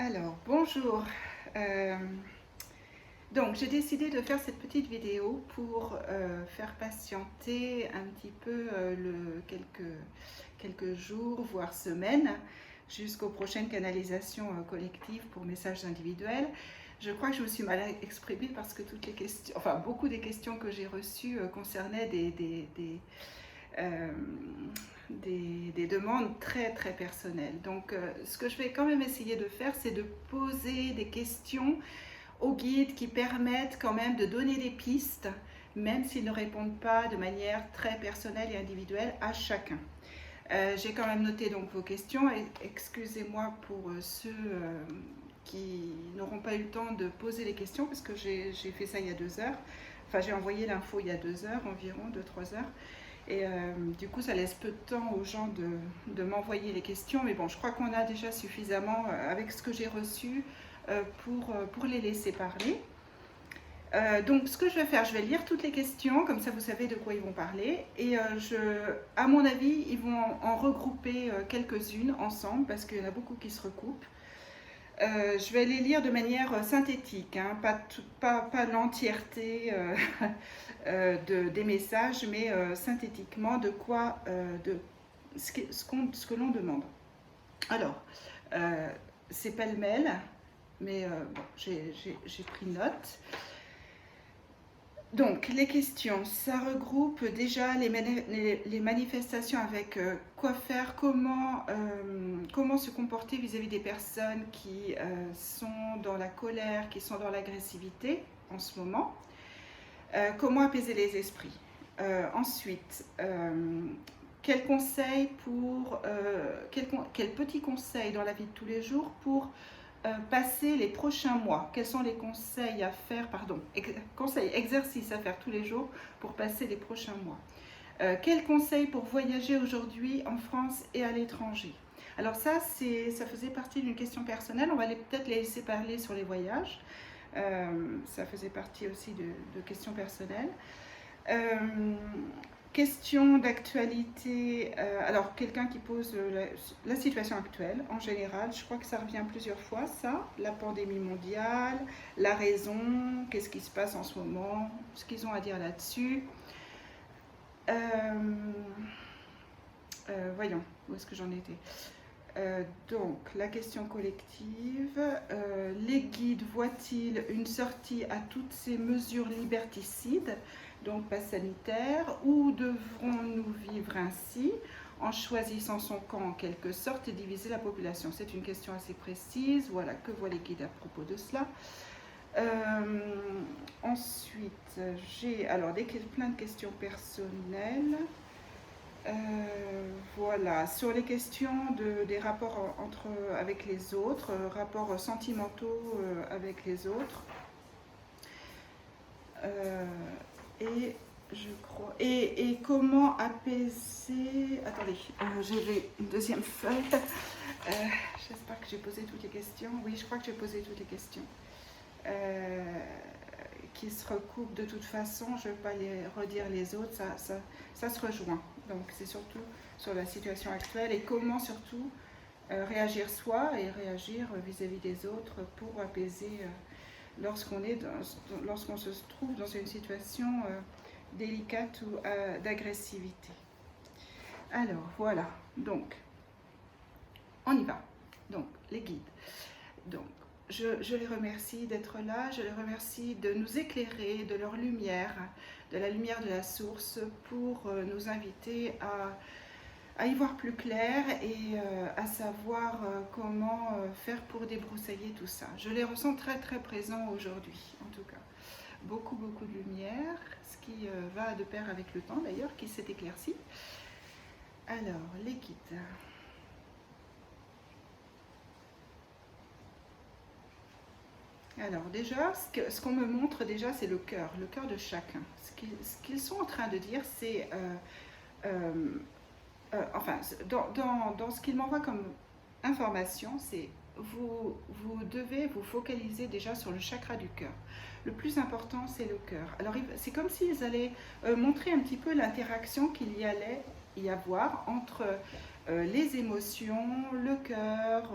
Alors, bonjour. Euh, donc, j'ai décidé de faire cette petite vidéo pour faire patienter un petit peu quelques jours, voire semaines, jusqu'aux prochaines canalisations collectives pour messages individuels. Je crois que je me suis mal exprimée parce que toutes les questions, enfin beaucoup des questions que j'ai reçues concernaient euh, des demandes très très personnelles. Donc ce que je vais quand même essayer de faire, c'est de poser des questions aux guides qui permettent quand même de donner des pistes, même s'ils ne répondent pas de manière très personnelle et individuelle à chacun. J'ai quand même noté donc vos questions et excusez-moi pour ceux qui n'auront pas eu le temps de poser les questions parce que j'ai fait ça il y a 2 heures. Enfin, j'ai envoyé l'info il y a 2 heures environ, 2-3 heures. Et du coup, ça laisse peu de temps aux gens de m'envoyer les questions. Mais bon, je crois qu'on a déjà suffisamment, avec ce que j'ai reçu, pour les laisser parler. Donc, ce que je vais faire, je vais lire toutes les questions, comme ça vous savez de quoi ils vont parler. Et à mon avis, ils vont en regrouper quelques-unes ensemble, parce qu'il y en a beaucoup qui se recoupent. Je vais les lire de manière synthétique, hein, pas l'entièreté des messages, mais synthétiquement de quoi, de ce que l'on demande. Alors, c'est pêle-mêle, mais bon, j'ai pris note. Donc, les questions, ça regroupe déjà les manifestations avec quoi faire, comment se comporter vis-à-vis des personnes qui sont dans la colère, qui sont dans l'agressivité en ce moment, comment apaiser les esprits. Ensuite, quels petits conseils dans la vie de tous les jours pour passer les prochains mois. Quels sont les conseils à faire, exercices à faire tous les jours pour passer les prochains mois. Quels conseils pour voyager aujourd'hui en France et à l'étranger. Alors ça faisait partie d'une question personnelle, on va peut-être les laisser parler sur les voyages. Ça faisait partie aussi de questions personnelles. Question d'actualité, alors quelqu'un qui pose la situation actuelle en général, je crois que ça revient plusieurs fois ça, la pandémie mondiale, la raison, qu'est-ce qui se passe en ce moment, ce qu'ils ont à dire là-dessus. Voyons, où est-ce que j'en étais. Donc, la question collective, les guides voient-ils une sortie à toutes ces mesures liberticides, donc pas sanitaires, ou devrons-nous vivre ainsi, en choisissant son camp en quelque sorte et diviser la population? C'est une question assez précise, voilà, que voient les guides à propos de cela. Ensuite, j'ai alors plein de questions personnelles. Voilà, sur les questions des rapports avec les autres, rapports sentimentaux avec les autres. Et je crois. Et comment apaiser. Attendez, j'ai une deuxième feuille. J'espère que j'ai posé toutes les questions. Oui, je crois que j'ai posé toutes les questions. Qui se recoupent de toute façon, je ne vais pas les redire les autres, ça se rejoint. Donc c'est surtout sur la situation actuelle et comment surtout réagir soi et réagir vis-à-vis des autres pour apaiser lorsqu'on se trouve dans une situation délicate ou d'agressivité. Alors voilà, donc on y va. Donc les guides. Donc je les remercie d'être là, je les remercie de nous éclairer de leur lumière, de la lumière de la source pour nous inviter à y voir plus clair et à savoir comment faire pour débroussailler tout ça. Je les ressens très très présents aujourd'hui en tout cas. Beaucoup de lumière, ce qui va de pair avec le temps d'ailleurs qui s'est éclairci. Alors les guides. Alors déjà, ce qu'on me montre déjà, c'est le cœur de chacun. Ce qu'ils sont en train de dire, c'est, enfin, dans ce qu'ils m'envoient comme information, c'est vous devez vous focaliser déjà sur le chakra du cœur. Le plus important, c'est le cœur. Alors, c'est comme s'ils allaient montrer un petit peu l'interaction qu'il y allait y avoir entre les émotions, le cœur,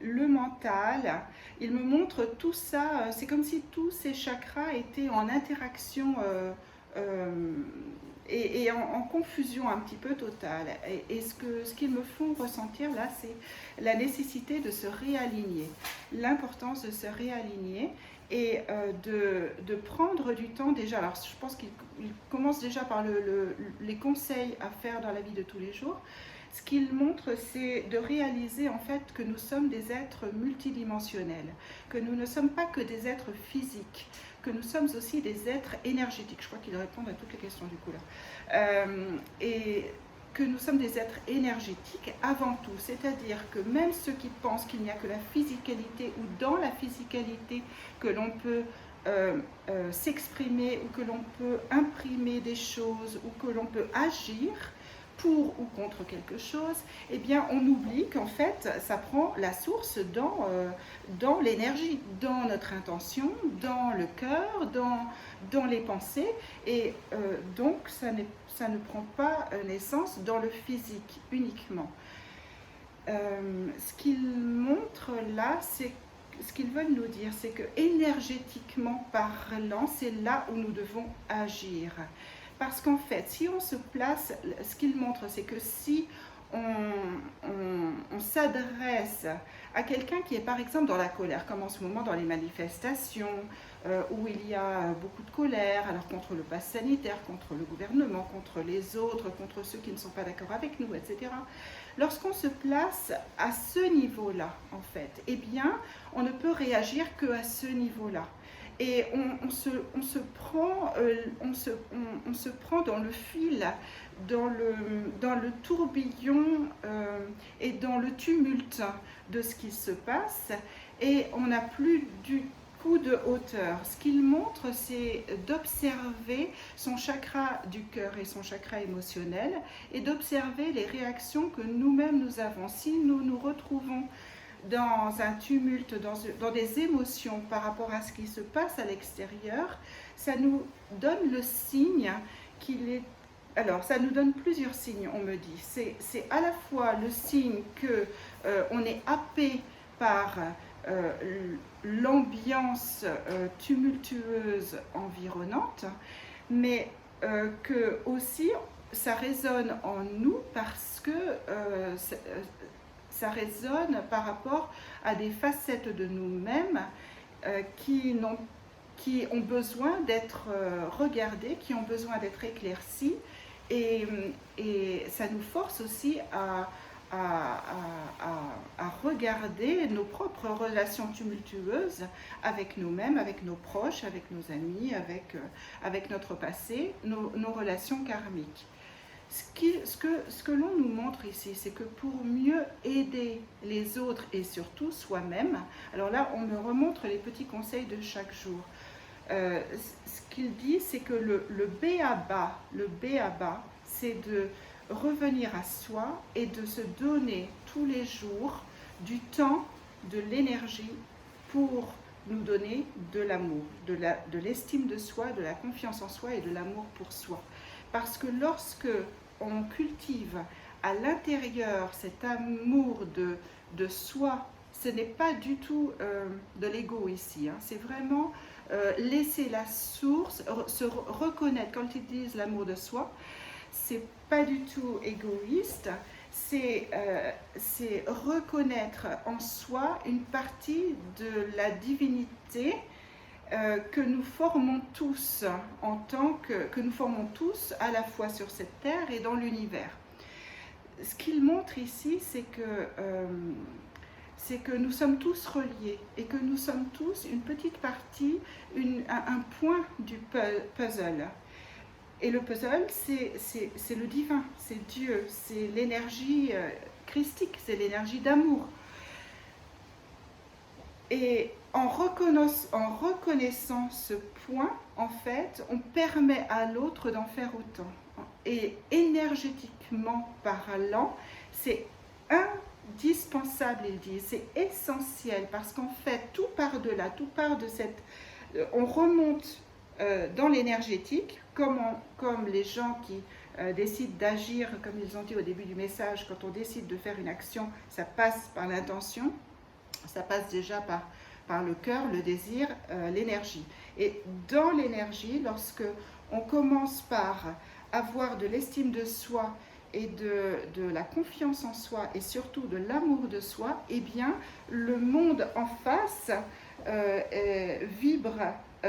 le mental. Il me montre tout ça, c'est comme si tous ces chakras étaient en interaction et en confusion un petit peu totale. Et ce qu'ils me font ressentir là, c'est la nécessité de se réaligner, l'importance de se réaligner et de prendre du temps déjà. Alors je pense qu'il commence déjà par les conseils à faire dans la vie de tous les jours. Ce qu'il montre, c'est de réaliser en fait que nous sommes des êtres multidimensionnels, que nous ne sommes pas que des êtres physiques, que nous sommes aussi des êtres énergétiques. Je crois qu'il répond à toutes les questions du coup là. Et que nous sommes des êtres énergétiques avant tout, c'est-à-dire que même ceux qui pensent qu'il n'y a que la physicalité ou dans la physicalité que l'on peut s'exprimer ou que l'on peut imprimer des choses ou que l'on peut agir pour ou contre quelque chose, eh bien on oublie qu'en fait ça prend la source dans l'énergie, dans notre intention, dans le cœur, dans les pensées, et donc ça ne prend pas naissance dans le physique uniquement. Ce qu'ils montrent là, c'est ce qu'ils veulent nous dire, c'est que énergétiquement parlant, c'est là où nous devons agir. Parce qu'en fait, si on se place, ce qu'il montre, c'est que si on s'adresse à quelqu'un qui est par exemple dans la colère, comme en ce moment dans les manifestations, où il y a beaucoup de colère, alors contre le pass sanitaire, contre le gouvernement, contre les autres, contre ceux qui ne sont pas d'accord avec nous, etc. Lorsqu'on se place à ce niveau-là, en fait, eh bien, on ne peut réagir qu'à ce niveau-là. Et on se prend dans le fil, dans le tourbillon et dans le tumulte de ce qui se passe, et on n'a plus du coup de hauteur. Ce qu'il montre, c'est d'observer son chakra du cœur et son chakra émotionnel, et d'observer les réactions que nous-mêmes nous avons. Si nous nous retrouvons dans un tumulte, dans des émotions par rapport à ce qui se passe à l'extérieur, ça nous donne le signe qu'il est... Alors, ça nous donne plusieurs signes, on me dit. C'est à la fois le signe qu'on est happé par l'ambiance tumultueuse environnante, mais que aussi ça résonne en nous parce que ça résonne par rapport à des facettes de nous-mêmes qui ont besoin d'être regardées, qui ont besoin d'être éclaircies, et ça nous force aussi à regarder nos propres relations tumultueuses avec nous-mêmes, avec nos proches, avec nos amis, avec notre passé, nos relations karmiques. Ce que l'on nous montre ici, c'est que pour mieux aider les autres et surtout soi-même, alors là on me remontre les petits conseils de chaque jour. Ce qu'il dit, c'est que le b.a.-ba, c'est de revenir à soi et de se donner tous les jours du temps, de l'énergie pour nous donner de l'amour, de l'estime de soi, de la confiance en soi et de l'amour pour soi. Parce que lorsque on cultive à l'intérieur cet amour de soi, ce n'est pas du tout de l'ego ici, hein. C'est vraiment laisser la source, se reconnaître. Quand ils disent l'amour de soi, c'est pas du tout égoïste, c'est reconnaître en soi une partie de la divinité que nous formons tous que nous formons tous à la fois sur cette terre et dans l'univers. Ce qu'il montre ici, c'est que nous sommes tous reliés et que nous sommes tous une petite partie, un point du puzzle. Et le puzzle, c'est le divin, c'est Dieu, c'est l'énergie christique, c'est l'énergie d'amour. Et en reconnaissant ce point, en fait, on permet à l'autre d'en faire autant. Et énergétiquement parlant, c'est indispensable, il dit, c'est essentiel, parce qu'en fait, tout part de là, tout part de cette... On remonte dans l'énergétique, comme les gens qui décide d'agir, comme ils ont dit au début du message, quand on décide de faire une action, ça passe par l'intention, ça passe déjà par le cœur, le désir, l'énergie. Et dans l'énergie, lorsque on commence par avoir de l'estime de soi et de la confiance en soi et surtout de l'amour de soi, eh bien, le monde en face vibre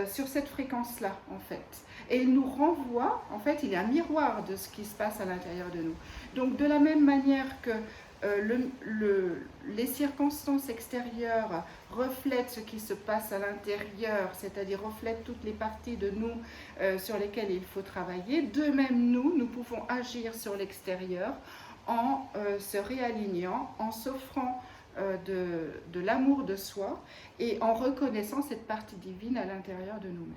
sur cette fréquence-là, en fait. Et il nous renvoie, en fait, il est un miroir de ce qui se passe à l'intérieur de nous. Donc, de la même manière que les circonstances extérieures reflètent ce qui se passe à l'intérieur, c'est-à-dire reflètent toutes les parties de nous sur lesquelles il faut travailler, de même nous pouvons agir sur l'extérieur en se réalignant, en s'offrant de l'amour de soi et en reconnaissant cette partie divine à l'intérieur de nous-mêmes.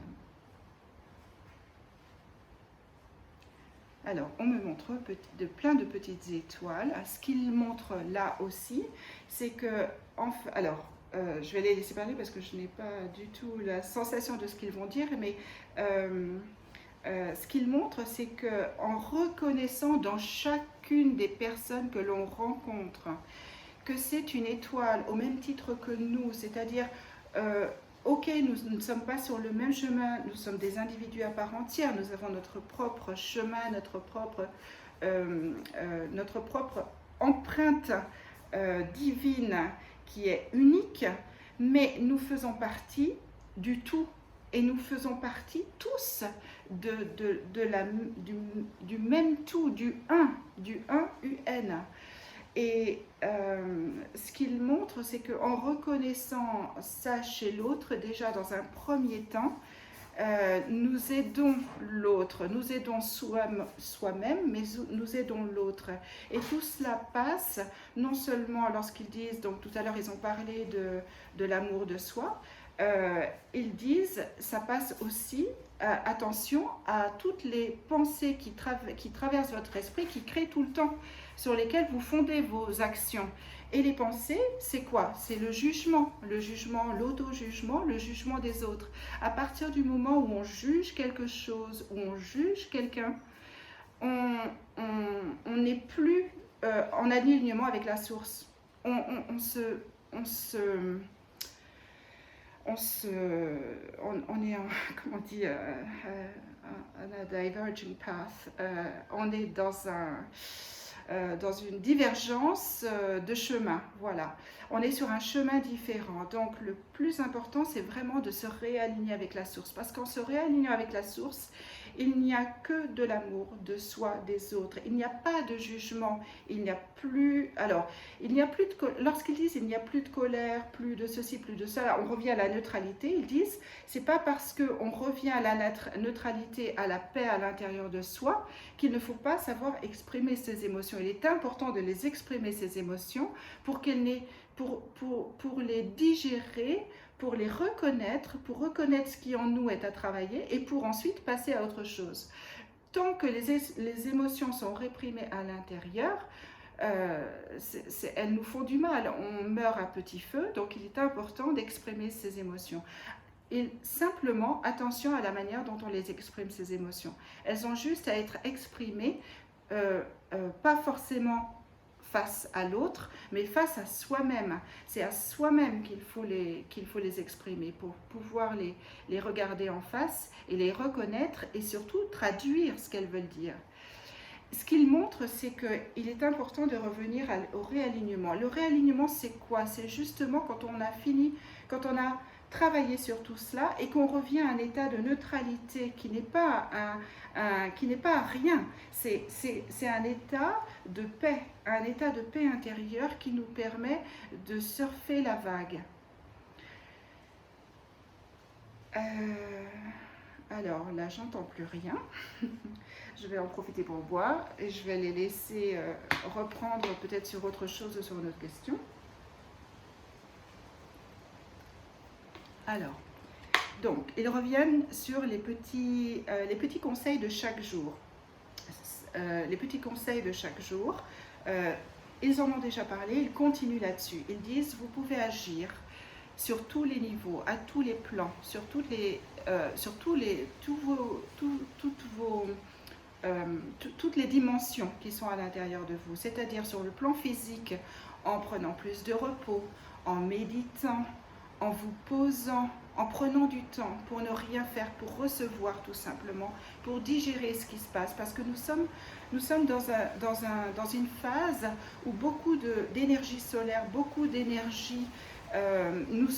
Alors, on me montre plein de petites étoiles. Ce qu'il montre là aussi, c'est que, je vais les laisser parler parce que je n'ai pas du tout la sensation de ce qu'ils vont dire, mais ce qu'il montre, c'est qu'en reconnaissant dans chacune des personnes que l'on rencontre que c'est une étoile au même titre que nous, c'est-à-dire ok, nous ne sommes pas sur le même chemin, nous sommes des individus à part entière, nous avons notre propre chemin, notre propre empreinte divine qui est unique, mais nous faisons partie du tout et nous faisons partie tous du même tout, du un UN. Et ce qu'il montre, c'est qu'en reconnaissant ça chez l'autre, déjà dans un premier temps, nous aidons l'autre, nous aidons soi-même, mais nous aidons l'autre. Et tout cela passe, non seulement lorsqu'ils disent, donc tout à l'heure ils ont parlé de l'amour de soi, ils disent, ça passe aussi, attention à toutes les pensées qui traversent votre esprit, qui créent tout le temps, sur lesquelles vous fondez vos actions. Et les pensées, c'est quoi? C'est le jugement, l'auto-jugement, le jugement des autres. À partir du moment où on juge quelque chose, où on juge quelqu'un, on n'est plus en alignement avec la source. On est en, comment on dit, a diverging path. On est dans une divergence de chemin, voilà. On est sur un chemin différent. Donc le plus important, c'est vraiment de se réaligner avec la source. Parce qu'en se réalignant avec la source, il n'y a que de l'amour de soi, des autres. Il n'y a pas de jugement. Il n'y a plus... Alors, il n'y a plus de... Lorsqu'ils disent il n'y a plus de colère, plus de ceci, plus de ça, on revient à la neutralité. Ils disent, c'est pas parce qu'on revient à la neutralité, à la paix à l'intérieur de soi, qu'il ne faut pas savoir exprimer ses émotions. Il est important de les exprimer, ces émotions, pour les digérer, pour les reconnaître, pour reconnaître ce qui en nous est à travailler et pour ensuite passer à autre chose. Tant que les émotions sont réprimées à l'intérieur, elles nous font du mal, on meurt à petit feu, donc il est important d'exprimer ces émotions. Et simplement, attention à la manière dont on les exprime, ces émotions. Elles ont juste à être exprimées, pas forcément face à l'autre, mais face à soi-même. C'est à soi-même qu'il faut les exprimer pour pouvoir les regarder en face et les reconnaître et surtout traduire ce qu'elles veulent dire. Ce qu'il montre, c'est qu'il est important de revenir au réalignement. Le réalignement, c'est quoi? C'est justement quand on a fini, quand on a travaillé sur tout cela et qu'on revient à un état de neutralité qui n'est pas rien. C'est un état de paix, intérieure qui nous permet de surfer la vague. Alors là, j'entends plus rien. Je vais en profiter pour boire et je vais les laisser reprendre peut-être sur autre chose, sur une autre question. Alors, donc, ils reviennent sur les petits conseils de chaque jour. Les petits conseils de chaque jour, ils en ont déjà parlé, ils continuent là-dessus. Ils disent, vous pouvez agir sur tous les niveaux, à tous les plans, sur toutes vos toutes les dimensions qui sont à l'intérieur de vous, c'est-à-dire sur le plan physique, en prenant plus de repos, en méditant, en vous posant, en prenant du temps pour ne rien faire, pour recevoir tout simplement, pour digérer ce qui se passe, parce que nous sommes dans une phase où beaucoup d'énergie solaire, beaucoup d'énergie nous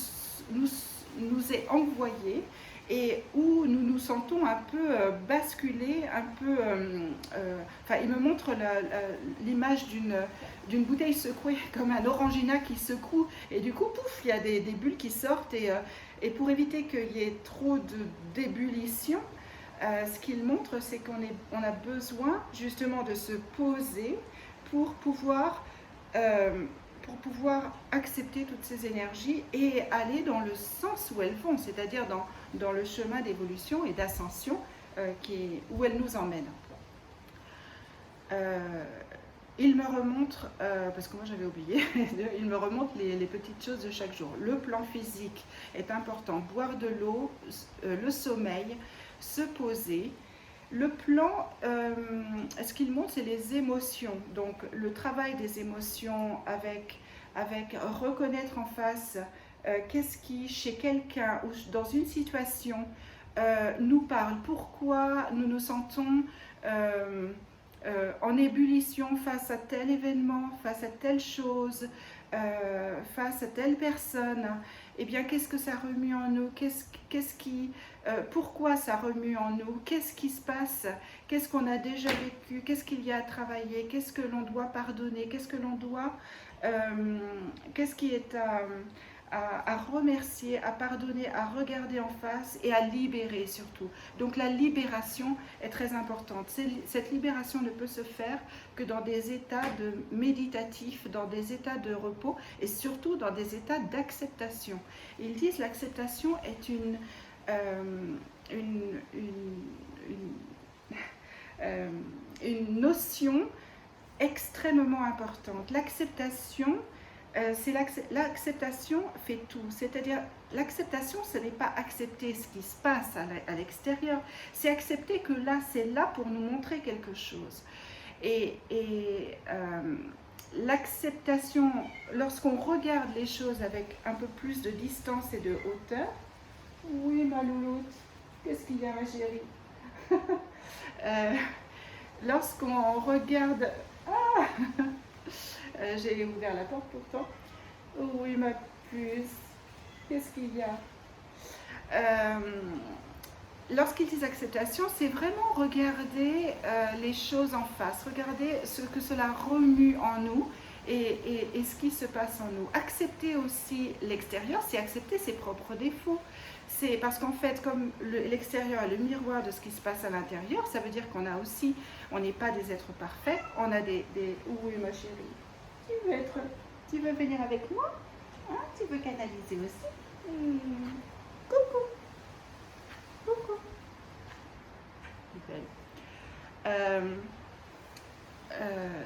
est envoyée, et où nous nous sentons un peu basculer, un peu... il me montre l'image d'une bouteille secouée, comme un orangina qui secoue, et du coup, pouf, il y a des bulles qui sortent, et pour éviter qu'il y ait trop d'ébullition, ce qu'il montre, c'est qu'on a besoin justement de se poser pour pouvoir accepter toutes ces énergies et aller dans le sens où elles vont, c'est-à-dire dans le chemin d'évolution et d'ascension où elles nous emmènent. Il me remontre, parce que moi j'avais oublié, il me remontre les petites choses de chaque jour. Le plan physique est important, boire de l'eau, le sommeil, se poser. Le plan, ce qu'il montre, c'est les émotions. Donc le travail des émotions avec reconnaître en face qu'est-ce qui, chez quelqu'un ou dans une situation, nous parle. Pourquoi nous nous sentons en ébullition face à tel événement, face à telle chose, face à telle personne. Eh bien, qu'est-ce que ça remue en nous? Pourquoi ça remue en nous? Qu'est-ce qui se passe? Qu'est-ce qu'on a déjà vécu? Qu'est-ce qu'il y a à travailler? Qu'est-ce que l'on doit pardonner? Qu'est-ce que l'on doit... qu'est-ce qui est à remercier, à pardonner, à regarder en face et à libérer surtout. Donc la libération est très importante. Cette libération ne peut se faire que dans des états méditatifs, dans des états de repos et surtout dans des états d'acceptation. Ils disent que l'acceptation est une notion extrêmement importante. L'acceptation, l'acceptation fait tout. C'est-à-dire, l'acceptation, ce n'est pas accepter ce qui se passe à l'extérieur, c'est accepter que là, c'est là pour nous montrer quelque chose. Et l'acceptation, lorsqu'on regarde les choses avec un peu plus de distance et de hauteur, oui, ma louloute, qu'est-ce qu'il y a, ma chérie? Lorsqu'on regarde... Ah j'ai ouvert la porte pourtant. Oui, ma puce, qu'est-ce qu'il y a? Lorsqu'ils disent acceptation, c'est vraiment regarder les choses en face, regarder ce que cela remue en nous et ce qui se passe en nous. Accepter aussi l'extérieur, c'est accepter ses propres défauts. C'est parce qu'en fait, comme l'extérieur est le miroir de ce qui se passe à l'intérieur, ça veut dire qu'on a aussi, on n'est pas des êtres parfaits, on a des... Oui, ma chérie, tu veux venir avec moi, hein? Tu veux canaliser aussi? Coucou. Coucou.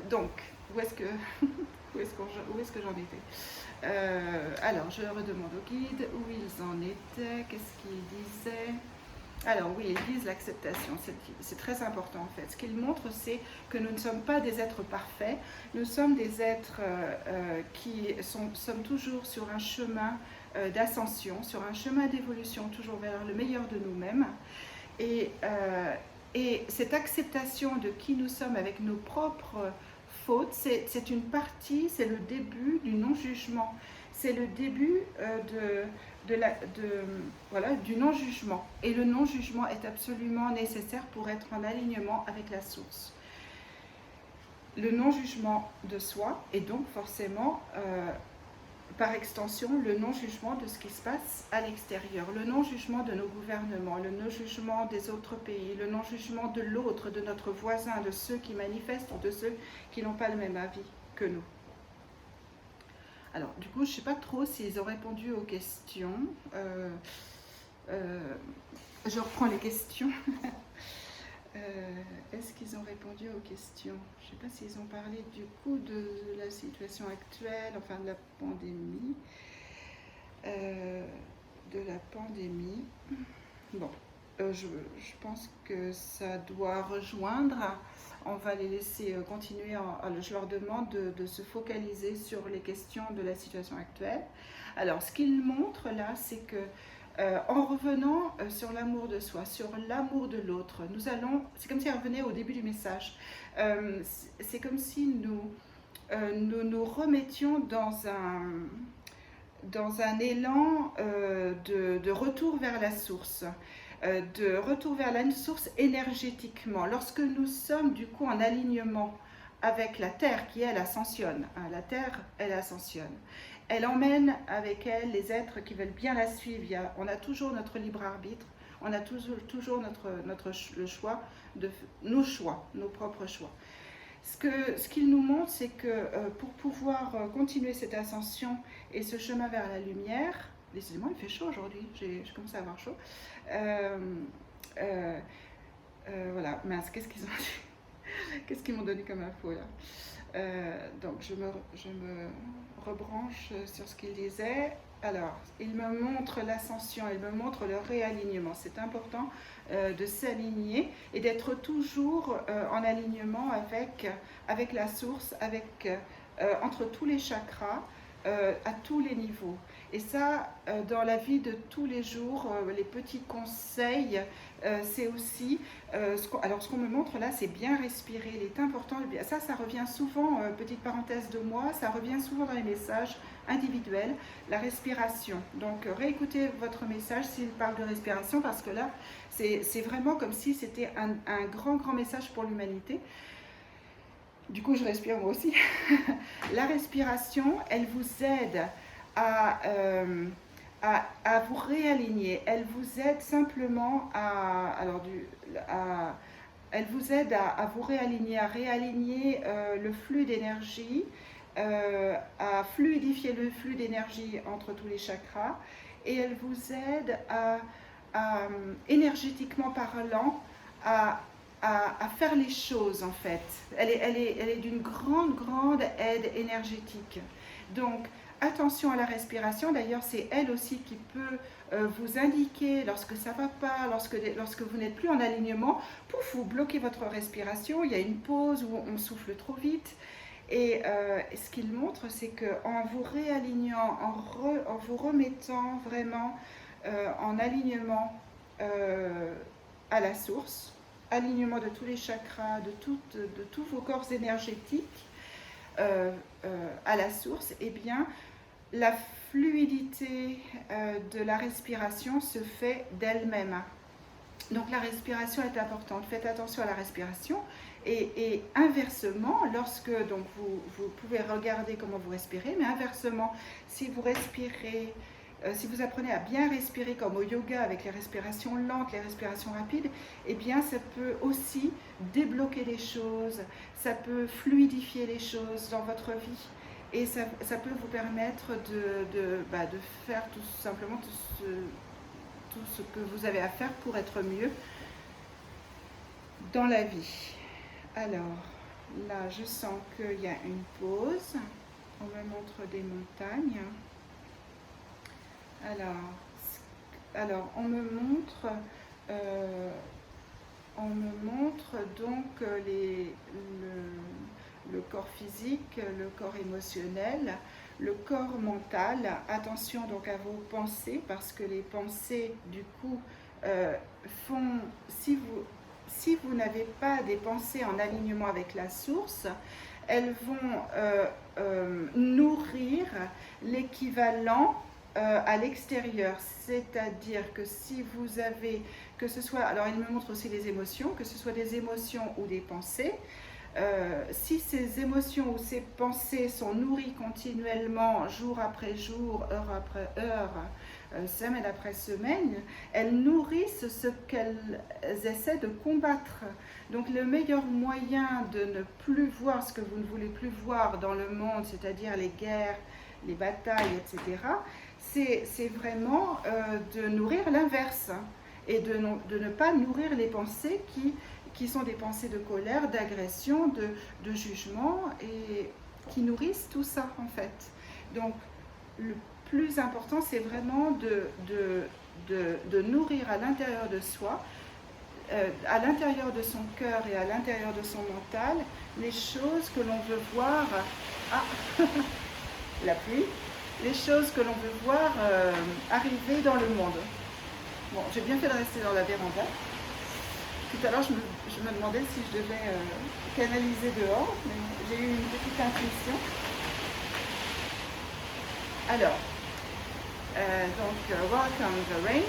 Donc, où est-ce que j'en étais? Alors, je redemande au guide où ils en étaient, qu'est-ce qu'ils disaient. Alors oui, ils disent l'acceptation, c'est très important en fait. Ce qu'ils montrent, c'est que nous ne sommes pas des êtres parfaits, nous sommes des êtres qui sommes toujours sur un chemin d'ascension, sur un chemin d'évolution, toujours vers le meilleur de nous-mêmes. Et cette acceptation de qui nous sommes avec nos propres fautes, c'est une partie, c'est le début du non-jugement. C'est le début du non-jugement. Et le non-jugement est absolument nécessaire pour être en alignement avec la source. Le non-jugement de soi et donc forcément, par extension, le non-jugement de ce qui se passe à l'extérieur, le non-jugement de nos gouvernements, le non-jugement des autres pays, le non-jugement de l'autre, de notre voisin, de ceux qui manifestent ou de ceux qui n'ont pas le même avis que nous. Alors, du coup, je ne sais pas trop s'ils ont répondu aux questions. Je reprends les questions. Est-ce qu'ils ont répondu aux questions? Je ne sais pas s'ils ont parlé du coup de la situation actuelle, enfin de la pandémie. Bon. je pense que ça doit rejoindre. On va les laisser continuer. Je leur demande de se focaliser sur les questions de la situation actuelle. Alors, ce qu'ils montrent là, c'est que en revenant sur l'amour de soi, sur l'amour de l'autre, c'est comme si on revenait au début du message. C'est comme si nous remettions dans un élan de retour vers la source. De retour vers la source énergétiquement. Lorsque nous sommes du coup en alignement avec la Terre qui elle ascensionne, hein, la Terre elle ascensionne, elle emmène avec elle les êtres qui veulent bien la suivre. On a toujours notre libre arbitre, on a toujours le choix, nos propres choix. Ce qu'il nous montre, c'est que pour pouvoir continuer cette ascension et ce chemin vers la lumière, décidément il fait chaud aujourd'hui, je commence à avoir chaud. Voilà, mince, qu'est-ce qu'ils ont dit? Qu'est-ce qu'ils m'ont donné comme info là? Donc je me rebranche sur ce qu'ils disaient. Alors, ils me montrent l'ascension, ils me montrent le réalignement. C'est important de s'aligner et d'être toujours en alignement avec la source, entre tous les chakras, à tous les niveaux. Et ça, dans la vie de tous les jours, les petits conseils, c'est aussi... ce qu'on me montre là, c'est bien respirer. Il est important, ça revient souvent, petite parenthèse de moi, ça revient souvent dans les messages individuels, la respiration. Donc, réécoutez votre message s'il parle de respiration, parce que là, c'est vraiment comme si c'était un grand, grand message pour l'humanité. Du coup, je respire moi aussi. La respiration, elle vous aide à vous réaligner. Elle vous aide simplement elle vous aide à vous réaligner, à réaligner le flux d'énergie, à fluidifier le flux d'énergie entre tous les chakras. Et elle vous aide énergétiquement parlant, à faire les choses en fait. Elle est d'une grande, grande aide énergétique. Donc, attention à la respiration. D'ailleurs, c'est elle aussi qui peut vous indiquer lorsque ça ne va pas, lorsque vous n'êtes plus en alignement. Pouf, vous bloquez votre respiration. Il y a une pause où on souffle trop vite. Et ce qu'il montre, c'est qu'en vous réalignant, en vous remettant vraiment en alignement à la source, alignement de tous les chakras, de tous vos corps énergétiques à la source, eh bien, la fluidité de la respiration se fait d'elle-même. Donc la respiration est importante. Faites attention à la respiration. Et inversement, donc vous pouvez regarder comment vous respirez, mais inversement, si vous respirez, si vous apprenez à bien respirer comme au yoga avec les respirations lentes, les respirations rapides, eh bien ça peut aussi débloquer les choses, ça peut fluidifier les choses dans votre vie. Et ça peut vous permettre de faire tout simplement tout ce que vous avez à faire pour être mieux dans la vie. Alors, là, je sens qu'il y a une pause. On me montre des montagnes. Alors on me montre donc le corps physique, le corps émotionnel, le corps mental. Attention donc à vos pensées, parce que les pensées du coup font, si vous n'avez pas des pensées en alignement avec la source, elles vont nourrir l'équivalent à l'extérieur, c'est-à-dire que si vous avez, que ce soit, alors il me montre aussi les émotions, que ce soit des émotions ou des pensées, si ces émotions ou ces pensées sont nourries continuellement, jour après jour, heure après heure, semaine après semaine, elles nourrissent ce qu'elles essaient de combattre. Donc le meilleur moyen de ne plus voir ce que vous ne voulez plus voir dans le monde, c'est-à-dire les guerres, les batailles, etc., c'est vraiment de nourrir l'inverse et de ne pas nourrir les pensées qui sont des pensées de colère, d'agression, de jugement, et qui nourrissent tout ça en fait. Donc plus important, c'est vraiment de nourrir à l'intérieur de soi, à l'intérieur de son cœur et à l'intérieur de son mental, les choses que l'on veut voir. Ah, la pluie. Les choses que l'on veut voir arriver dans le monde. Bon, j'ai bien fait de rester dans la véranda. Tout à l'heure, je me demandais si je devais canaliser dehors, mais j'ai eu une petite intuition. Alors, donc, welcome the rain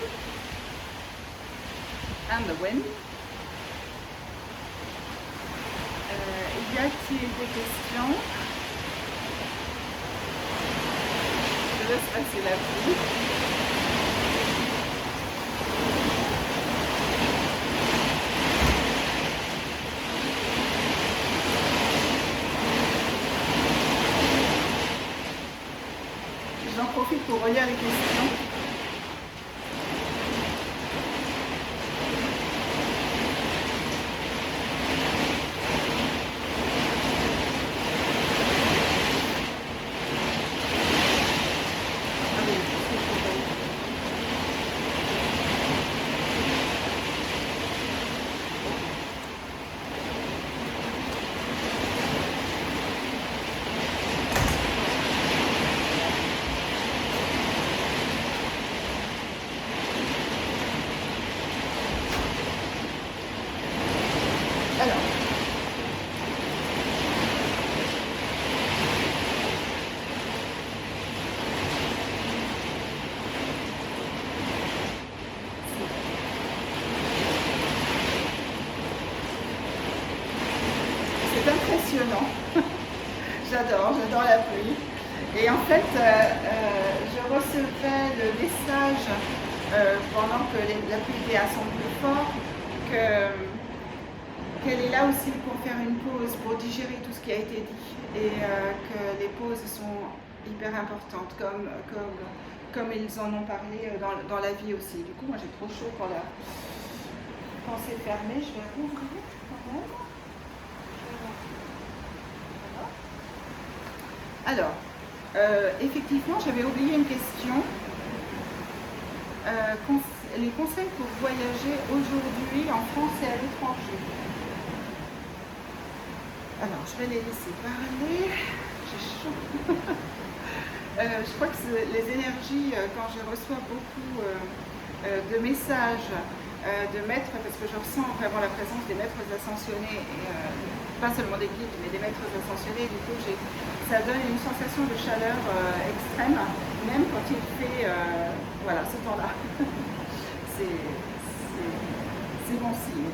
and the wind. Y a-t-il des questions? Je laisse passer la pluie. J'en profite pour relire les questions. Alors, c'est impressionnant. J'adore la pluie. Et en fait, je recevais le message pendant que la pluie était à son plus fort qu'elle est là aussi pour faire une pause, pour digérer tout ce qui a été dit. Et que les pauses sont hyper importantes, comme ils en ont parlé dans la vie aussi. Du coup, moi j'ai trop chaud quand c'est fermé. Je vais rouvrir quand même. Alors, effectivement, j'avais oublié une question. Les conseils pour voyager aujourd'hui en France et à l'étranger. Alors, je vais les laisser parler. J'ai chaud. Je crois que les énergies, quand je reçois beaucoup de messages de maîtres, parce que je ressens vraiment la présence des maîtres ascensionnés, pas seulement des guides, mais des maîtres ascensionnés, du coup, ça donne une sensation de chaleur extrême, même quand il fait voilà, ce temps-là. C'est bon signe.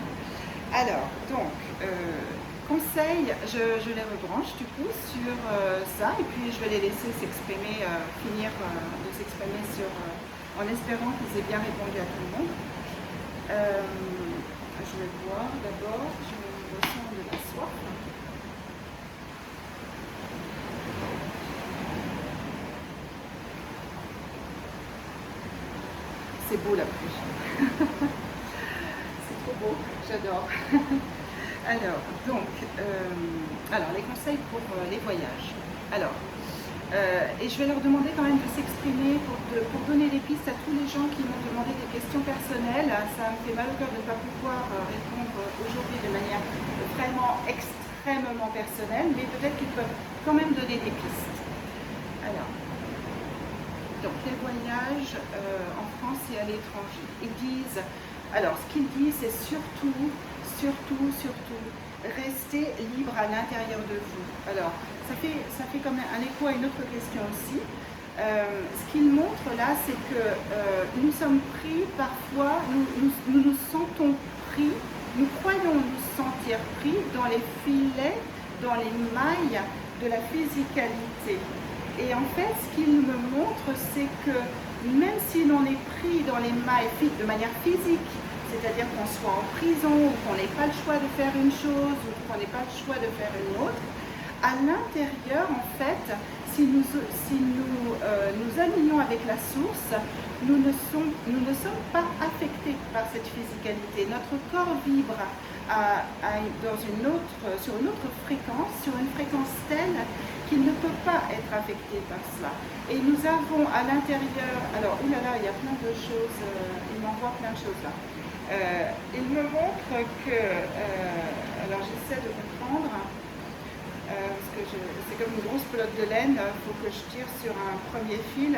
Alors, donc, conseils, je les rebranche du coup sur ça, et puis je vais les laisser s'exprimer, finir de s'exprimer en espérant qu'ils aient bien répondu à tout le monde. Je vais voir d'abord, je ressens de la soif. C'est beau la pluie. C'est trop beau, j'adore. Alors, donc, les conseils pour les voyages. Alors, et je vais leur demander quand même de s'exprimer pour donner des pistes à tous les gens qui m'ont demandé des questions personnelles. Ça me fait mal au cœur de ne pas pouvoir répondre aujourd'hui de manière vraiment extrêmement personnelle, mais peut-être qu'ils peuvent quand même donner des pistes. Alors, donc les voyages en France et à l'étranger. Ils disent, alors ce qu'ils disent, c'est surtout, restez libre à l'intérieur de vous. Alors, ça fait comme un écho à une autre question aussi. Ce qu'ils montrent là, c'est que nous sommes pris parfois, nous nous sentons pris, nous croyons nous sentir pris dans les filets, dans les mailles de la physicalité. Et en fait, ce qu'il me montre, c'est que même si l'on est pris dans les mailles de manière physique, c'est-à-dire qu'on soit en prison, ou qu'on n'ait pas le choix de faire une chose, ou qu'on n'ait pas le choix de faire une autre, à l'intérieur, en fait, si nous nous alignons avec la source, nous ne sommes pas affectés par cette physicalité. Notre corps vibre sur une autre fréquence, sur une fréquence telle qu'il ne peut pas être affecté par cela. Et nous avons à l'intérieur, alors oulala, il y a plein de choses, il m'envoie plein de choses là. Il me montre que, alors j'essaie de comprendre, parce que c'est comme une grosse pelote de laine, il faut que je tire sur un premier fil.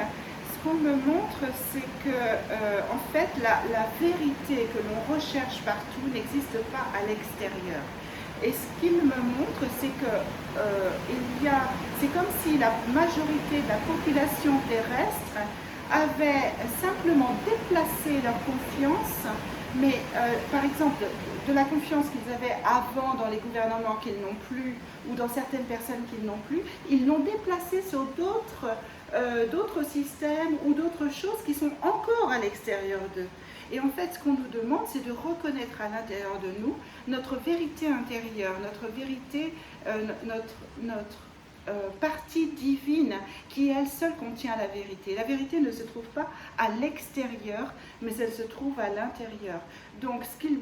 Ce qu'on me montre, c'est que en fait la vérité que l'on recherche partout n'existe pas à l'extérieur. Et ce qu'il me montre, c'est que c'est comme si la majorité de la population terrestre avait simplement déplacé leur confiance, mais par exemple de la confiance qu'ils avaient avant dans les gouvernements qu'ils n'ont plus, ou dans certaines personnes qu'ils n'ont plus, ils l'ont déplacée sur d'autres systèmes ou d'autres choses qui sont encore à l'extérieur d'eux. Et en fait, ce qu'on nous demande, c'est de reconnaître à l'intérieur de nous notre vérité intérieure, notre vérité, notre partie divine qui elle seule contient la vérité. La vérité ne se trouve pas à l'extérieur, mais elle se trouve à l'intérieur. Donc ce qu'ils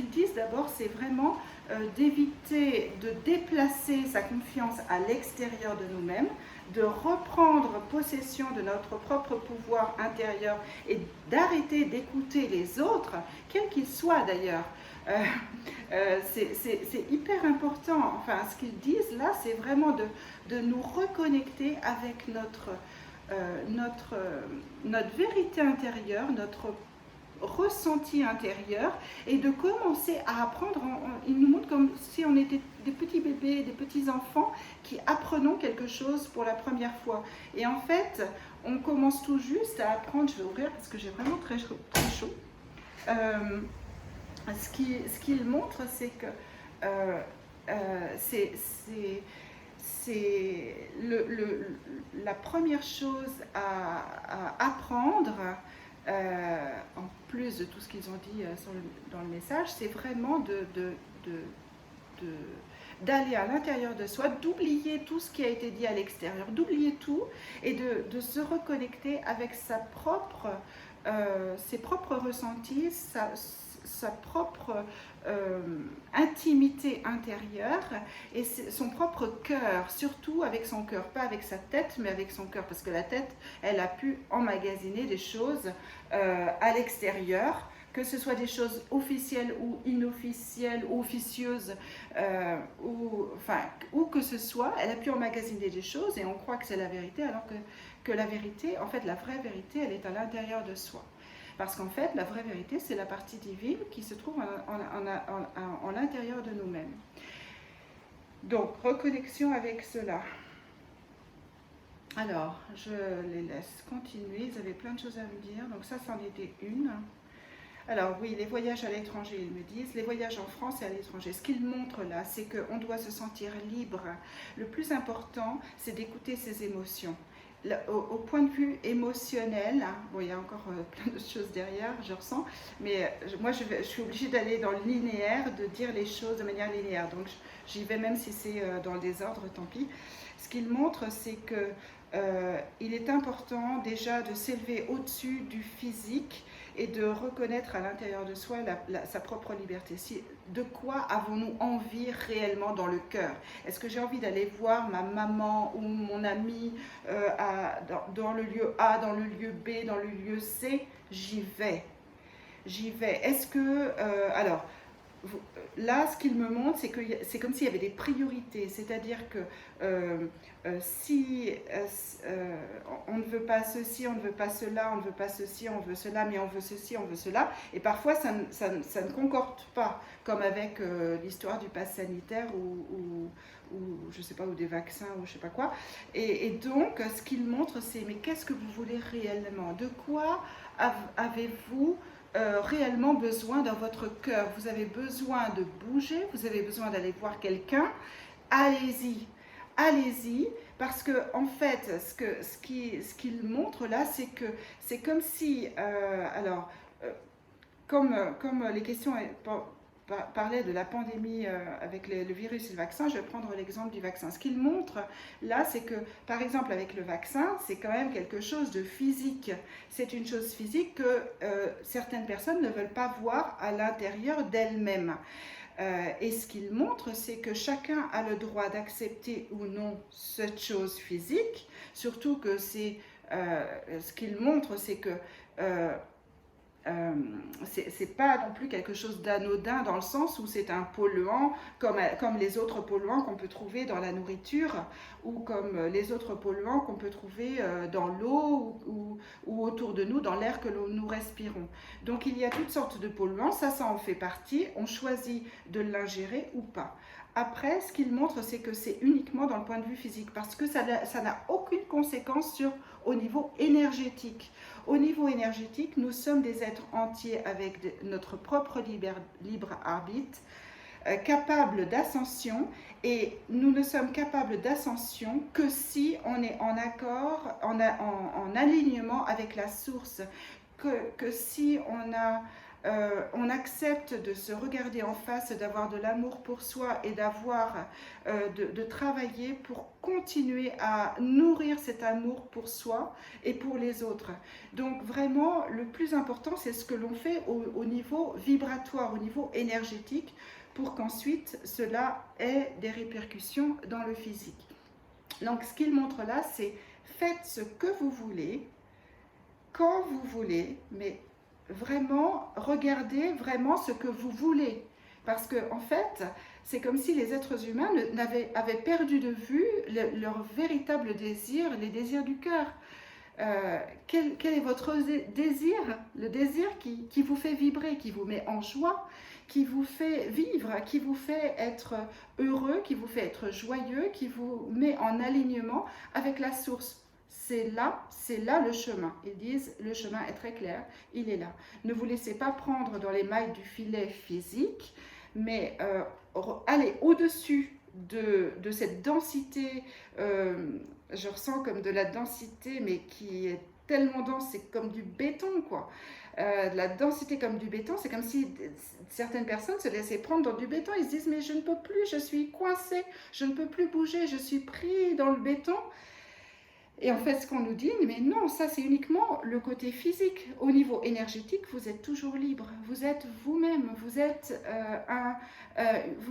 disent d'abord, c'est vraiment d'éviter de déplacer sa confiance à l'extérieur de nous-mêmes, de reprendre possession de notre propre pouvoir intérieur et d'arrêter d'écouter les autres, quels qu'ils soient d'ailleurs. C'est hyper important. Enfin, ce qu'ils disent là, c'est vraiment de nous reconnecter avec notre vérité intérieure, notre ressenti intérieur, et de commencer à apprendre. Ils nous montrent comme si on était des petits bébés, des petits enfants qui apprenons quelque chose pour la première fois. Et en fait, on commence tout juste à apprendre. Je vais ouvrir parce que j'ai vraiment très chaud. Ce qu'il montre, c'est que c'est la première chose à apprendre, en plus de tout ce qu'ils ont dit dans le message, c'est vraiment d'aller à l'intérieur de soi, d'oublier tout ce qui a été dit à l'extérieur, d'oublier tout et de se reconnecter avec ses propres ressentis, sa propre intimité intérieure et son propre cœur, surtout avec son cœur, pas avec sa tête mais avec son cœur, parce que la tête, elle a pu emmagasiner des choses à l'extérieur, que ce soit des choses officielles ou inofficielles ou officieuses, ou que ce soit, elle a pu emmagasiner des choses et on croit que c'est la vérité, alors que la vérité, en fait la vraie vérité, elle est à l'intérieur de soi. Parce qu'en fait, la vraie vérité, c'est la partie divine qui se trouve en l'intérieur de nous-mêmes. Donc, reconnexion avec cela. Alors, je les laisse continuer. Ils avaient plein de choses à me dire. Donc ça, c'en était une. Alors oui, les voyages à l'étranger, ils me disent, les voyages en France et à l'étranger. Ce qu'ils montrent là, c'est qu'on doit se sentir libre. Le plus important, c'est d'écouter ses émotions. Au point de vue émotionnel, bon, il y a encore plein de choses derrière, je ressens, mais moi je suis obligée d'aller dans le linéaire, de dire les choses de manière linéaire, donc j'y vais même si c'est dans le désordre, tant pis. Ce qu'il montre, c'est que il est important déjà de s'élever au-dessus du physique et de reconnaître à l'intérieur de soi sa propre liberté. De quoi avons-nous envie réellement dans le cœur? Est-ce que j'ai envie d'aller voir ma maman ou mon ami dans le lieu A, dans le lieu B, dans le lieu C? J'y vais. Est-ce que... alors, là, ce qu'il me montre, c'est que c'est comme s'il y avait des priorités, c'est-à-dire que si on ne veut pas ceci, on ne veut pas cela, on ne veut pas ceci, on veut cela, mais on veut ceci, on veut cela, et parfois ça ne concorde pas, comme avec l'histoire du pass sanitaire ou je sais pas, ou des vaccins ou je sais pas quoi, et donc ce qu'il montre, c'est mais qu'est-ce que vous voulez réellement? De quoi avez-vous réellement besoin dans votre cœur? Vous avez besoin de bouger, vous avez besoin d'aller voir quelqu'un, allez-y, parce que en fait, ce qu'il montre là, c'est que c'est comme si, comme les questions parlaient de la pandémie avec le virus et le vaccin, je vais prendre l'exemple du vaccin. Ce qu'il montre là, c'est que, par exemple, avec le vaccin, c'est quand même quelque chose de physique. C'est une chose physique que certaines personnes ne veulent pas voir à l'intérieur d'elles-mêmes. Et ce qu'il montre, c'est que chacun a le droit d'accepter ou non cette chose physique, surtout que ce qu'il montre, c'est que c'est pas non plus quelque chose d'anodin dans le sens où c'est un polluant comme les autres polluants qu'on peut trouver dans la nourriture ou comme les autres polluants qu'on peut trouver dans l'eau ou autour de nous, dans l'air que nous respirons. Donc il y a toutes sortes de polluants, ça en fait partie, on choisit de l'ingérer ou pas. Après, ce qu'il montre, c'est que c'est uniquement dans le point de vue physique, parce que ça n'a aucune conséquence au niveau énergétique. Au niveau énergétique, nous sommes des êtres entiers avec notre propre libre arbitre, capables d'ascension, et nous ne sommes capables d'ascension que si on est en accord, en alignement avec la source, que si on accepte de se regarder en face, d'avoir de l'amour pour soi et de travailler pour continuer à nourrir cet amour pour soi et pour les autres. Donc vraiment, le plus important, c'est ce que l'on fait au niveau vibratoire, au niveau énergétique, pour qu'ensuite cela ait des répercussions dans le physique. Donc ce qu'il montre là, c'est faites ce que vous voulez, quand vous voulez, mais vraiment, regardez vraiment ce que vous voulez. Parce que en fait, c'est comme si les êtres humains avaient perdu de vue leur véritable désir, les désirs du cœur. Quel est votre désir? Le désir qui vous fait vibrer, qui vous met en joie, qui vous fait vivre, qui vous fait être heureux, qui vous fait être joyeux, qui vous met en alignement avec la source. C'est là le chemin. Ils disent, le chemin est très clair, il est là. Ne vous laissez pas prendre dans les mailles du filet physique, mais allez au-dessus de cette densité, je ressens comme de la densité, mais qui est tellement dense, c'est comme du béton, quoi. La densité comme du béton, c'est comme si certaines personnes se laissaient prendre dans du béton, ils se disent, mais je ne peux plus, je suis coincé, je ne peux plus bouger, je suis pris dans le béton. Et en fait, ce qu'on nous dit, mais non, ça c'est uniquement le côté physique. Au niveau énergétique, vous êtes toujours libre. Vous êtes vous-même. Vous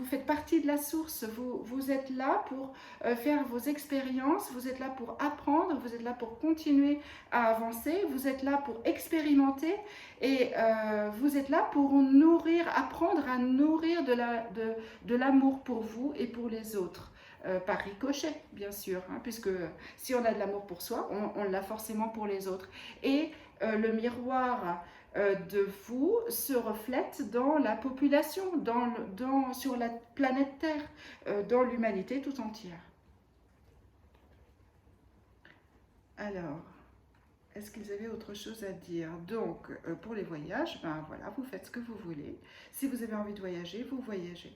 faites partie de la source. Vous êtes là pour faire vos expériences. Vous êtes là pour apprendre. Vous êtes là pour continuer à avancer. Vous êtes là pour expérimenter. Et vous êtes là pour apprendre à nourrir de l'amour pour vous et pour les autres. Par ricochet, bien sûr, hein, puisque si on a de l'amour pour soi, on l'a forcément pour les autres. Et le miroir de vous se reflète dans la population, sur la planète Terre, dans l'humanité tout entière. Alors, est-ce qu'ils avaient autre chose à dire? Donc, pour les voyages, ben voilà, vous faites ce que vous voulez. Si vous avez envie de voyager, vous voyagez.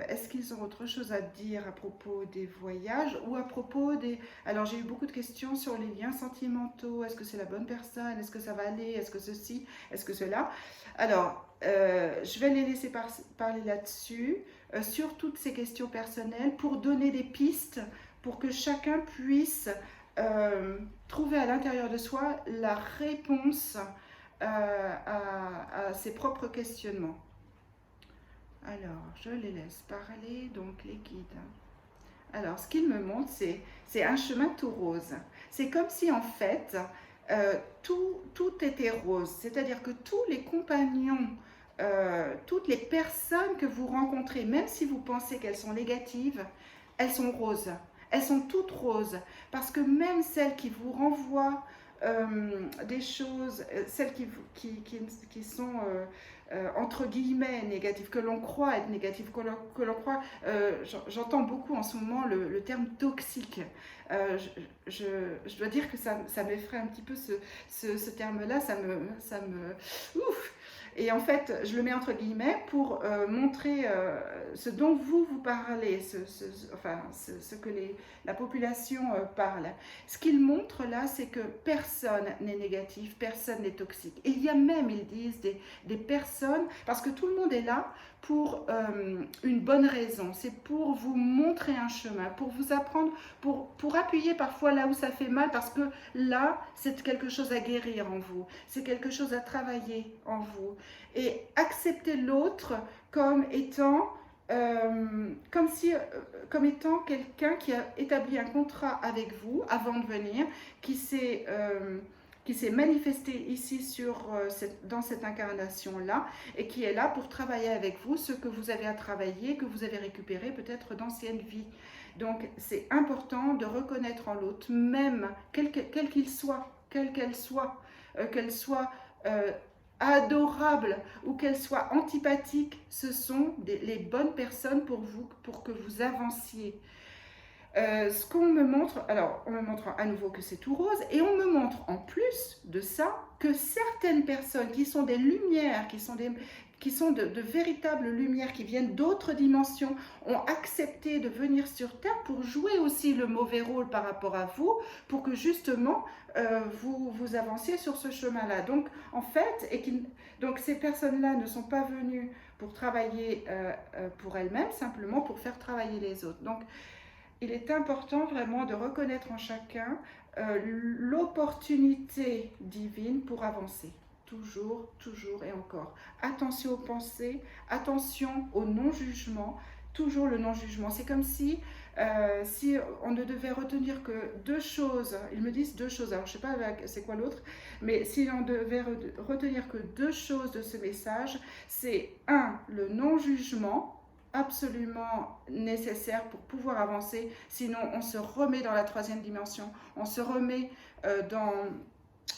Est-ce qu'ils ont autre chose à dire à propos des voyages ou à propos des... Alors j'ai eu beaucoup de questions sur les liens sentimentaux. Est-ce que c'est la bonne personne? Est-ce que ça va aller? Est-ce que ceci? Est-ce que cela? Alors, je vais les laisser parler là-dessus, sur toutes ces questions personnelles, pour donner des pistes, pour que chacun puisse trouver à l'intérieur de soi la réponse à ses propres questionnements. Alors, je les laisse parler, donc les guides. Alors, ce qu'ils me montrent, c'est un chemin tout rose. C'est comme si, en fait, tout était rose. C'est-à-dire que tous les compagnons, toutes les personnes que vous rencontrez, même si vous pensez qu'elles sont négatives, elles sont roses. Elles sont toutes roses. Parce que même celles qui vous renvoient des choses, celles qui sont... entre guillemets négatives, que l'on croit être négatives, que l'on croit, j'entends beaucoup en ce moment le terme toxique. Je dois dire que ça m'effraie un petit peu ce terme-là, ça me ouf. Et en fait, je le mets entre guillemets pour montrer ce dont vous parlez, ce que la population parle. Ce qu'il montre là, c'est que personne n'est négatif, personne n'est toxique. Et il y a même, ils disent, des personnes, parce que tout le monde est là pour une bonne raison. C'est pour vous montrer un chemin, pour vous apprendre, pour appuyer parfois là où ça fait mal, parce que là, c'est quelque chose à guérir en vous. C'est quelque chose à travailler en vous. Et accepter l'autre comme étant... comme étant quelqu'un qui a établi un contrat avec vous avant de venir, qui s'est manifesté ici dans cette incarnation-là, et qui est là pour travailler avec vous ce que vous avez à travailler, que vous avez récupéré peut-être d'anciennes vies. Donc c'est important de reconnaître en l'autre, même quel qu'il soit, quelle qu'elle soit, qu'elle soit adorable ou qu'elle soit antipathique, ce sont les bonnes personnes pour vous, pour que vous avanciez. Ce qu'on me montre, alors on me montre à nouveau que c'est tout rose, et on me montre en plus de ça que certaines personnes qui sont des lumières, qui sont de véritables lumières, qui viennent d'autres dimensions, ont accepté de venir sur Terre pour jouer aussi le mauvais rôle par rapport à vous, pour que justement vous avanciez sur ce chemin-là. Donc en fait, donc ces personnes-là ne sont pas venues pour travailler pour elles-mêmes, simplement pour faire travailler les autres. Donc il est important vraiment de reconnaître en chacun l'opportunité divine pour avancer. Toujours, toujours et encore. Attention aux pensées, attention au non-jugement, toujours le non-jugement. C'est comme si on ne devait retenir que deux choses, ils me disent deux choses, alors je ne sais pas c'est quoi l'autre, mais si on devait retenir que deux choses de ce message, c'est un, le non-jugement, absolument nécessaire pour pouvoir avancer, sinon on se remet dans la troisième dimension, on se remet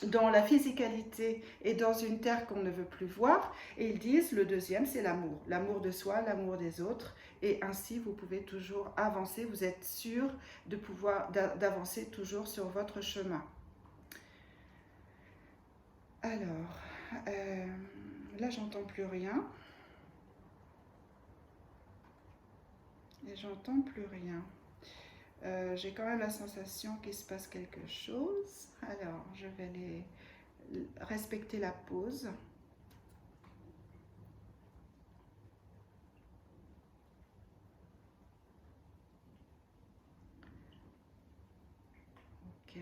dans la physicalité et dans une terre qu'on ne veut plus voir. Et ils disent le deuxième, c'est l'amour de soi, l'amour des autres, et ainsi vous pouvez toujours avancer, vous êtes sûr de pouvoir d'avancer toujours sur votre chemin. Alors là j'entends plus rien. Et j'entends plus rien. J'ai quand même la sensation qu'il se passe quelque chose. Alors, je vais respecter la pause. Ok,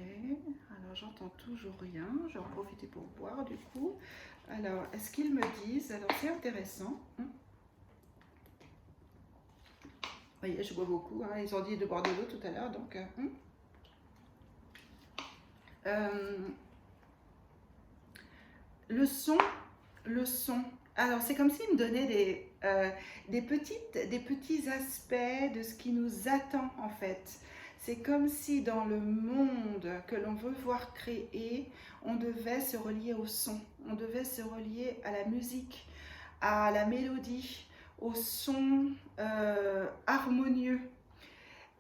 alors j'entends toujours rien. Je vais en profiter pour boire du coup. Alors, est-ce qu'ils me disent... Alors, c'est intéressant. Vous voyez, je bois beaucoup. Hein. Ils ont dit de boire de l'eau tout à l'heure, donc... le son. Alors, c'est comme s'ils me donnaient des petits aspects de ce qui nous attend, en fait. C'est comme si dans le monde que l'on veut voir créer, on devait se relier au son. On devait se relier à la musique, à la mélodie, au son harmonieux,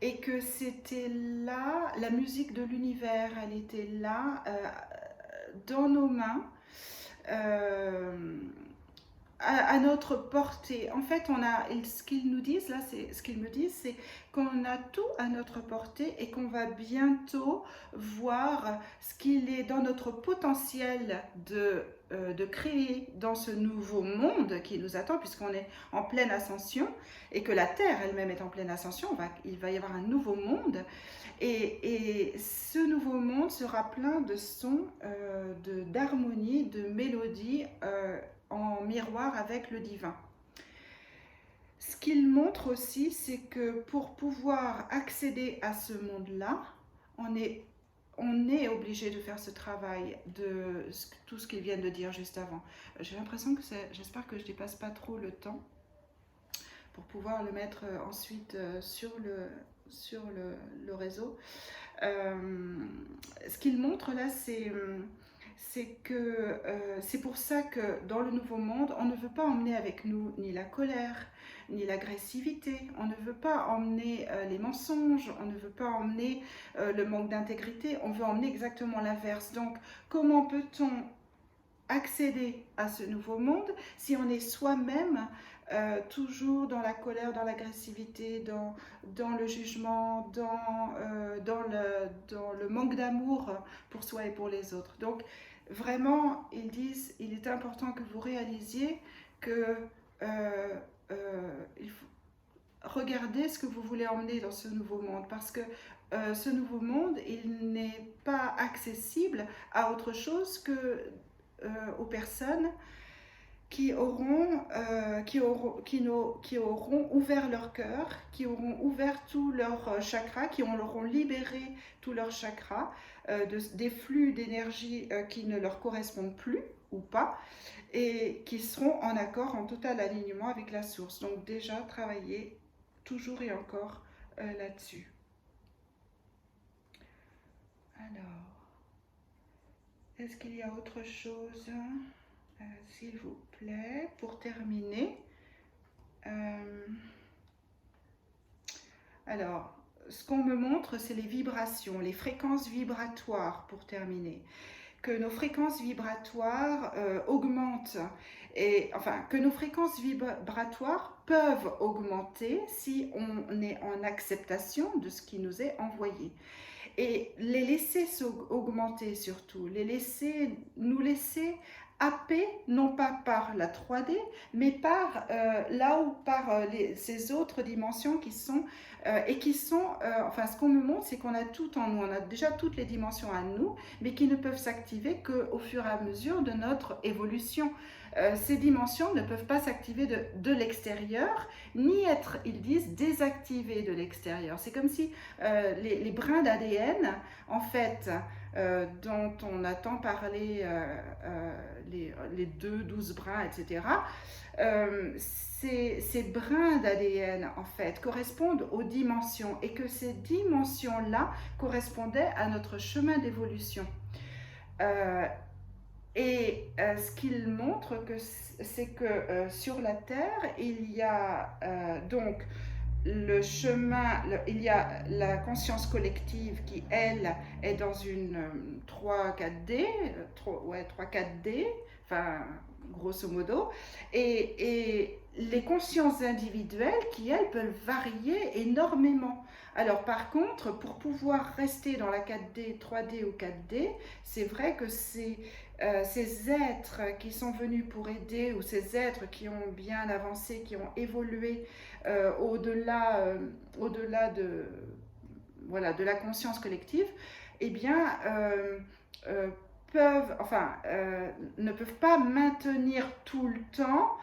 et que c'était là, la musique de l'univers, elle était là dans nos mains, à notre portée. En fait, ce qu'ils nous disent là, ce qu'ils me disent, c'est qu'on a tout à notre portée et qu'on va bientôt voir ce qu'il est dans notre potentiel de créer dans ce nouveau monde qui nous attend, puisqu'on est en pleine ascension et que la Terre elle-même est en pleine ascension. Il va y avoir un nouveau monde, et ce nouveau monde sera plein de sons, d'harmonie, de mélodies en miroir avec le divin. Ce qu'il montre aussi, c'est que pour pouvoir accéder à ce monde-là, on est obligé de faire ce travail de tout ce qu'ils viennent de dire juste avant. J'ai l'impression que j'espère que je ne dépasse pas trop le temps pour pouvoir le mettre ensuite sur le réseau. Ce qu'il montre là, c'est que c'est pour ça que dans le nouveau monde, on ne veut pas emmener avec nous ni la colère, ni l'agressivité, on ne veut pas emmener les mensonges, on ne veut pas emmener le manque d'intégrité, on veut emmener exactement l'inverse. Donc, comment peut-on accéder à ce nouveau monde si on est soi-même toujours dans la colère, dans l'agressivité, dans le jugement, dans le manque d'amour pour soi et pour les autres. Donc, vraiment, ils disent, il est important que vous réalisiez que il faut regarder ce que vous voulez emmener dans ce nouveau monde, parce que ce nouveau monde, il n'est pas accessible à autre chose que aux personnes qui auront ouvert leur cœur, qui auront ouvert tous leurs chakras, qui auront libéré tous leurs chakras des flux d'énergie qui ne leur correspondent plus ou pas, et qui seront en accord, en total alignement avec la source. Donc déjà, travailler toujours et encore là-dessus. Alors, est-ce qu'il y a autre chose s'il vous plaît, pour terminer? Alors, ce qu'on me montre, c'est les vibrations, les fréquences vibratoires, pour terminer. Que nos fréquences vibratoires augmentent, que nos fréquences vibratoires peuvent augmenter si on est en acceptation de ce qui nous est envoyé. Et les laisser augmenter surtout, nous laisser happer, non pas par la 3D, mais par ces autres dimensions qui sont, ce qu'on me montre, c'est qu'on a tout en nous, on a déjà toutes les dimensions à nous, mais qui ne peuvent s'activer qu'au fur et à mesure de notre évolution. Ces dimensions ne peuvent pas s'activer de l'extérieur, ni être, ils disent, désactivées de l'extérieur. C'est comme si les brins d'ADN, en fait, dont on a tant parlé, les 12 brins, etc., ces brins d'ADN, en fait, correspondent aux dimensions, et que ces dimensions-là correspondaient à notre chemin d'évolution. Ce qu'il montre, c'est que sur la Terre, il y a donc le chemin, il y a la conscience collective qui, elle, est dans une 3-4D, 3-4D, enfin, grosso modo, et les consciences individuelles qui, elles, peuvent varier énormément. Alors, par contre, pour pouvoir rester dans la 4D, 3D ou 4D, c'est vrai que ces êtres qui sont venus pour aider, ou ces êtres qui ont bien avancé, qui ont évolué au-delà de la conscience collective, eh bien, ne peuvent pas maintenir tout le temps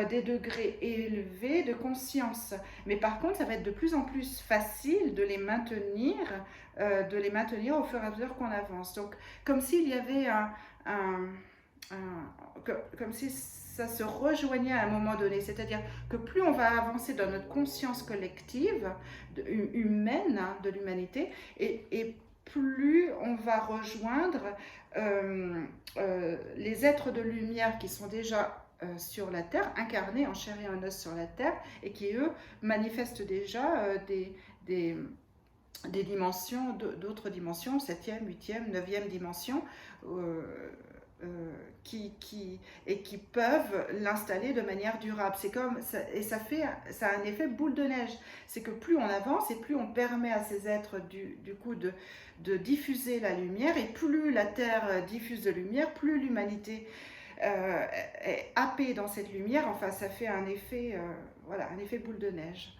des degrés élevés de conscience. Mais par contre, ça va être de plus en plus facile de les maintenir au fur et à mesure qu'on avance. Donc, comme s'il y avait comme si ça se rejoignait à un moment donné, c'est-à-dire que plus on va avancer dans notre conscience collective humaine, de l'humanité, et plus on va rejoindre les êtres de lumière qui sont déjà sur la Terre, incarnés en chair et en os sur la Terre, et qui, eux, manifestent déjà des dimensions, d'autres dimensions, 7e, 8e, 9e dimension, qui peuvent l'installer de manière durable. C'est comme ça, et ça a un effet boule de neige. C'est que plus on avance et plus on permet à ces êtres du coup de diffuser la lumière, et plus la Terre diffuse de lumière, plus l'humanité est happée dans cette lumière. Enfin, ça fait un effet, un effet boule de neige.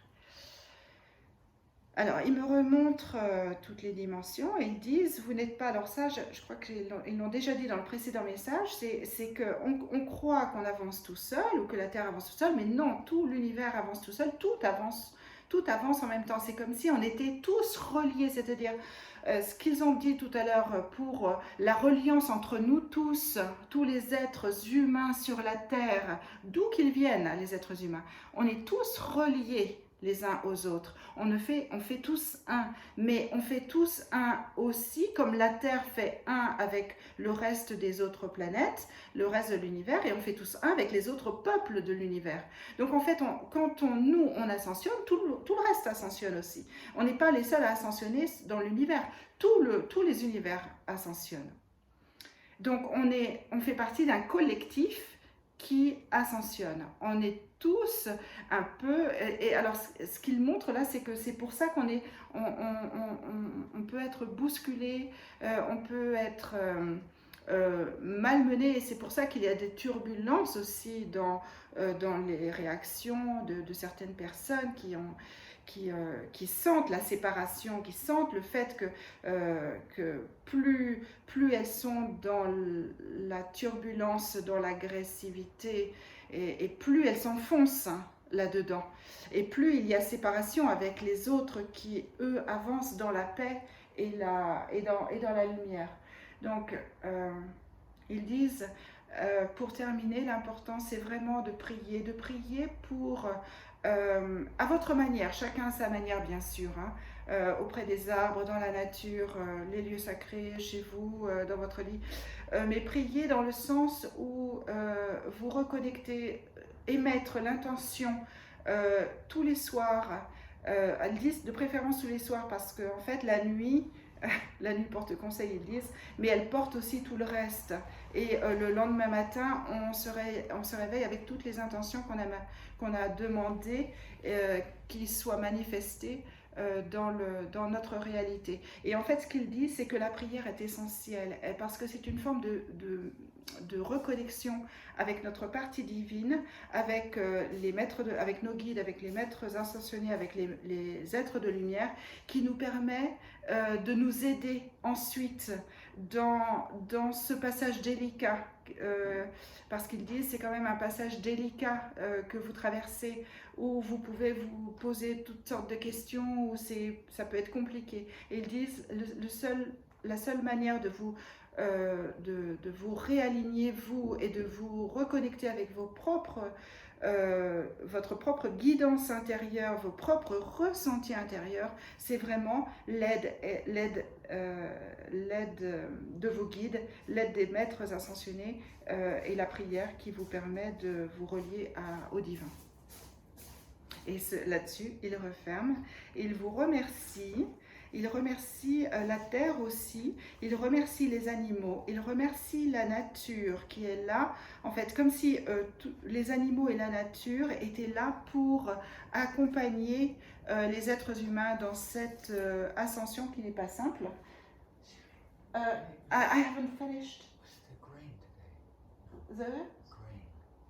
Alors, ils me remontrent toutes les dimensions et ils disent, vous n'êtes pas, alors ça, je crois qu'ils l'ont déjà dit dans le précédent message, c'est qu'on croit qu'on avance tout seul, ou que la Terre avance tout seul, mais non, tout l'univers avance tout seul, tout avance en même temps. C'est comme si on était tous reliés, c'est-à-dire ce qu'ils ont dit tout à l'heure pour la reliance entre nous tous les êtres humains sur la Terre, d'où qu'ils viennent, les êtres humains, on est tous reliés les uns aux autres. On fait tous un, mais on fait tous un aussi, comme la Terre fait un avec le reste des autres planètes, le reste de l'univers, et on fait tous un avec les autres peuples de l'univers. Donc en fait, quand on ascensionne, tout le reste ascensionne aussi. On n'est pas les seuls à ascensionner dans l'univers, tous les univers ascensionnent. Donc on fait partie d'un collectif qui ascensionne. On est tous un peu, et alors ce qu'il montre là, c'est que c'est pour ça qu'on peut être bousculé, on peut être malmenée, et c'est pour ça qu'il y a des turbulences aussi dans les réactions de certaines personnes qui sentent la séparation, qui sentent le fait que plus elles sont dans la turbulence, dans l'agressivité, et plus elles s'enfoncent là-dedans, et plus il y a séparation avec les autres qui, eux, avancent dans la paix et dans la lumière. Donc, ils disent, pour terminer, l'important c'est vraiment de prier pour, à votre manière, chacun à sa manière bien sûr, hein, auprès des arbres, dans la nature, les lieux sacrés, chez vous, dans votre lit, mais prier dans le sens où vous reconnectez, émettre l'intention tous les soirs, elles disent de préférence tous les soirs parce que en fait la nuit porte conseil, ils disent, mais elle porte aussi tout le reste. Et le lendemain matin, on se réveille avec toutes les intentions qu'on a demandées qu'ils soient manifestées dans notre réalité. Et en fait, ce qu'il dit, c'est que la prière est essentielle parce que c'est une forme de reconnexion avec notre partie divine, avec, avec nos guides, avec les maîtres ascensionnés, avec les êtres de lumière, qui nous permet de nous aider ensuite dans ce passage délicat. Parce qu'il dit c'est quand même un passage délicat que vous traversez, où vous pouvez vous poser toutes sortes de questions, où ça peut être compliqué. Et ils disent la seule manière de vous réaligner vous et de vous reconnecter avec votre propre guidance intérieure, vos propres ressentis intérieurs, c'est vraiment l'aide de vos guides, l'aide des maîtres ascensionnés et la prière qui vous permet de vous relier au divin. Et là-dessus, il referme, il vous remercie. Il remercie la terre aussi, il remercie les animaux, il remercie la nature qui est là, en fait, comme si les animaux et la nature étaient là pour accompagner les êtres humains dans cette ascension qui n'est pas simple. I haven't finished.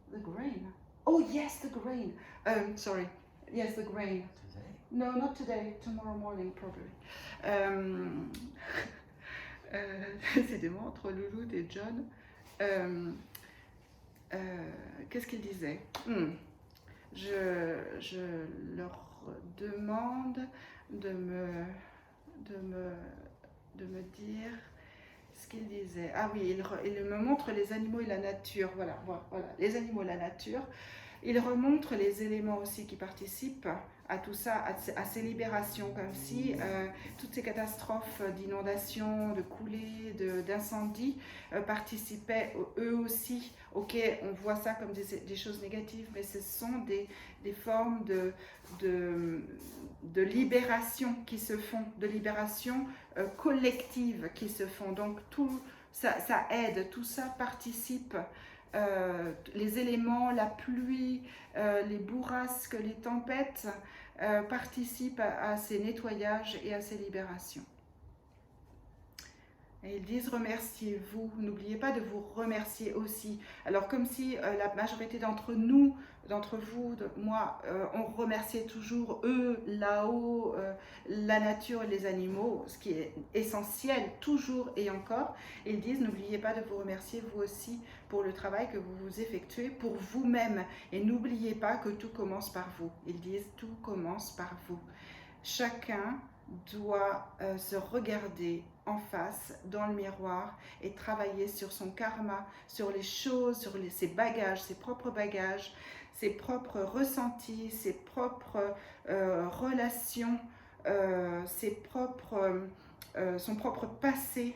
The grain. Oh yes, the grain. Sorry. Yes, the grain. No, not today. Tomorrow morning, probably. Décidément, entre Louloute et John. Qu'est-ce qu'il disait? Je leur demande de me dire ce qu'il disait. Ah oui, il me montre les animaux et la nature. Voilà, les animaux et la nature. Il remontre les éléments aussi qui participent à tout ça, à ces libérations, comme si toutes ces catastrophes d'inondations, de coulées, d'incendies participaient eux aussi. Ok, on voit ça comme des choses négatives, mais ce sont des formes de libération qui se font, de libération collective qui se font. Donc tout ça aide, tout ça participe. Les éléments, la pluie, les bourrasques, les tempêtes participent à ces nettoyages et à ces libérations. Et ils disent remerciez-vous, n'oubliez pas de vous remercier aussi. Alors comme si la majorité d'entre nous, d'entre vous, moi, on remerciait toujours eux, là-haut, la nature et les animaux, ce qui est essentiel, toujours et encore. Et ils disent n'oubliez pas de vous remercier vous aussi pour le travail que vous effectuez pour vous-même. Et n'oubliez pas que tout commence par vous. Ils disent tout commence par vous. Chacun doit se regarder en face dans le miroir et travailler sur son karma, sur les choses, sur ses bagages, ses propres bagages, ses propres ressentis, ses propres relations, son propre passé.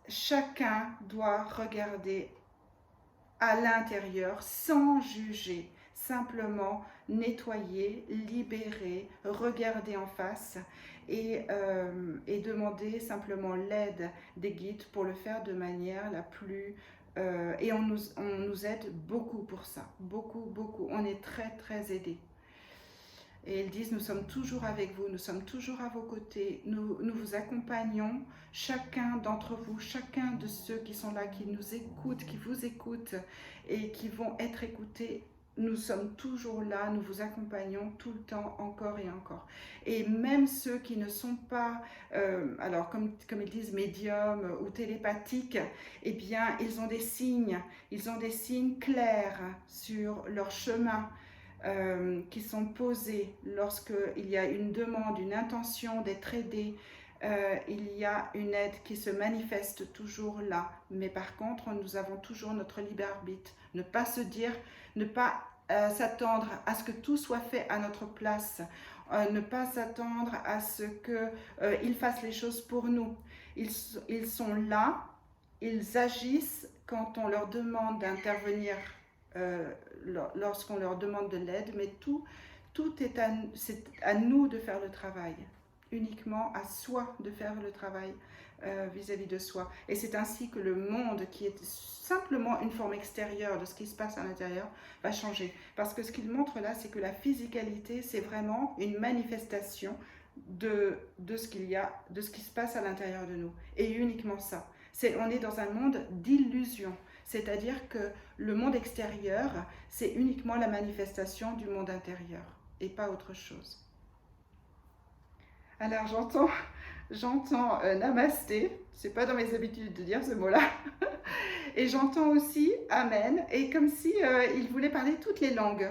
Chacun doit regarder à l'intérieur sans juger, simplement nettoyer, libérer, regarder en face et demander simplement l'aide des guides pour le faire de manière la plus... et on nous aide beaucoup pour ça, beaucoup, on est très très aidés. Et ils disent, nous sommes toujours avec vous, nous sommes toujours à vos côtés, nous vous accompagnons, chacun d'entre vous, chacun de ceux qui sont là, qui nous écoutent, qui vous écoutent et qui vont être écoutés. Nous sommes toujours là, nous vous accompagnons tout le temps, encore et encore. Et même ceux qui ne sont pas, alors comme ils disent, médiums ou télépathiques, eh bien, ils ont des signes clairs sur leur chemin, qui sont posées lorsqu'il y a une demande, une intention d'être aidé. Il y a une aide qui se manifeste toujours là. Mais par contre, nous avons toujours notre libre arbitre. Ne pas se dire, ne pas s'attendre à ce que tout soit fait à notre place. Ne pas s'attendre à ce qu'ils fassent les choses pour nous. Ils sont là, ils agissent quand on leur demande d'intervenir, lorsqu'on leur demande de l'aide, mais tout est à nous de faire le travail, uniquement à soi de faire le travail vis-à-vis de soi. Et c'est ainsi que le monde, qui est simplement une forme extérieure de ce qui se passe à l'intérieur, va changer. Parce que ce qu'il montre là, c'est que la physicalité, c'est vraiment une manifestation de ce qu'il y a, de ce qui se passe à l'intérieur de nous. Et uniquement ça. On est dans un monde d'illusion. C'est-à-dire que le monde extérieur, c'est uniquement la manifestation du monde intérieur et pas autre chose. Alors j'entends namasté, c'est pas dans mes habitudes de dire ce mot-là, et j'entends aussi amen, et comme si il voulait parler toutes les langues,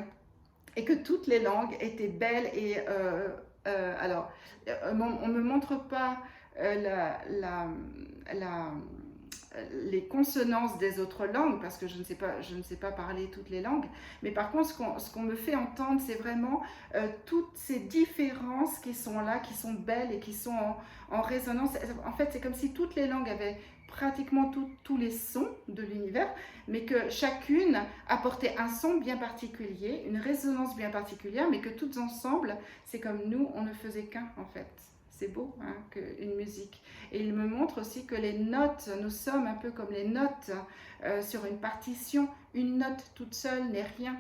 et que toutes les langues étaient belles. Et alors, on ne me montre pas les consonances des autres langues, parce que je ne sais pas parler toutes les langues, mais par contre ce qu'on me fait entendre, c'est vraiment toutes ces différences qui sont là, qui sont belles et qui sont en résonance. En fait, c'est comme si toutes les langues avaient pratiquement tous les sons de l'univers, mais que chacune apportait un son bien particulier, une résonance bien particulière, mais que toutes ensemble, c'est comme nous, on ne faisait qu'un en fait. C'est beau, hein, une musique. Et il me montre aussi que les notes, nous sommes un peu comme les notes sur une partition. Une note toute seule n'est rien.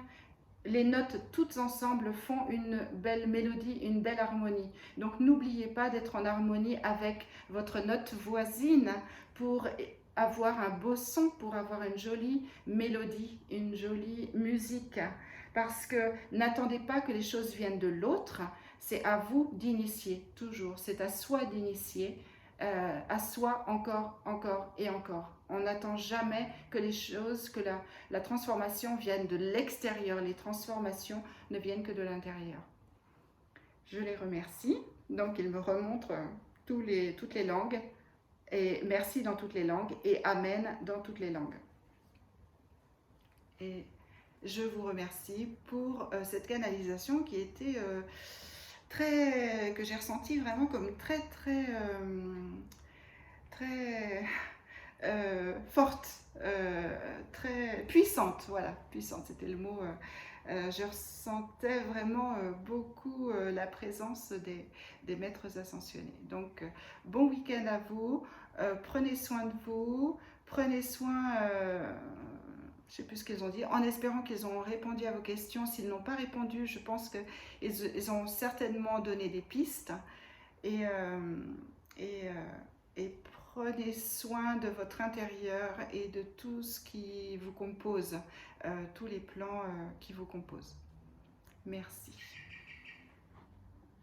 Les notes toutes ensemble font une belle mélodie, une belle harmonie. Donc n'oubliez pas d'être en harmonie avec votre note voisine pour avoir un beau son, pour avoir une jolie mélodie, une jolie musique. Parce que n'attendez pas que les choses viennent de l'autre, c'est à vous d'initier, toujours. C'est à soi d'initier, à soi encore et encore. On n'attend jamais que les choses, que la transformation vienne de l'extérieur. Les transformations ne viennent que de l'intérieur. Je les remercie. Donc, ils me remontrent toutes les langues. Et merci dans toutes les langues. Et amen dans toutes les langues. Et je vous remercie pour cette canalisation qui était que j'ai ressenti vraiment comme très forte, très puissante. Voilà, puissante, c'était le mot. Je ressentais vraiment beaucoup la présence des maîtres ascensionnés. Donc, bon week-end à vous. Prenez soin de vous. Prenez soin... je ne sais plus ce qu'ils ont dit, en espérant qu'ils ont répondu à vos questions. S'ils n'ont pas répondu, je pense qu'ils ont certainement donné des pistes. Et prenez soin de votre intérieur et de tout ce qui vous compose, tous les plans qui vous composent. Merci.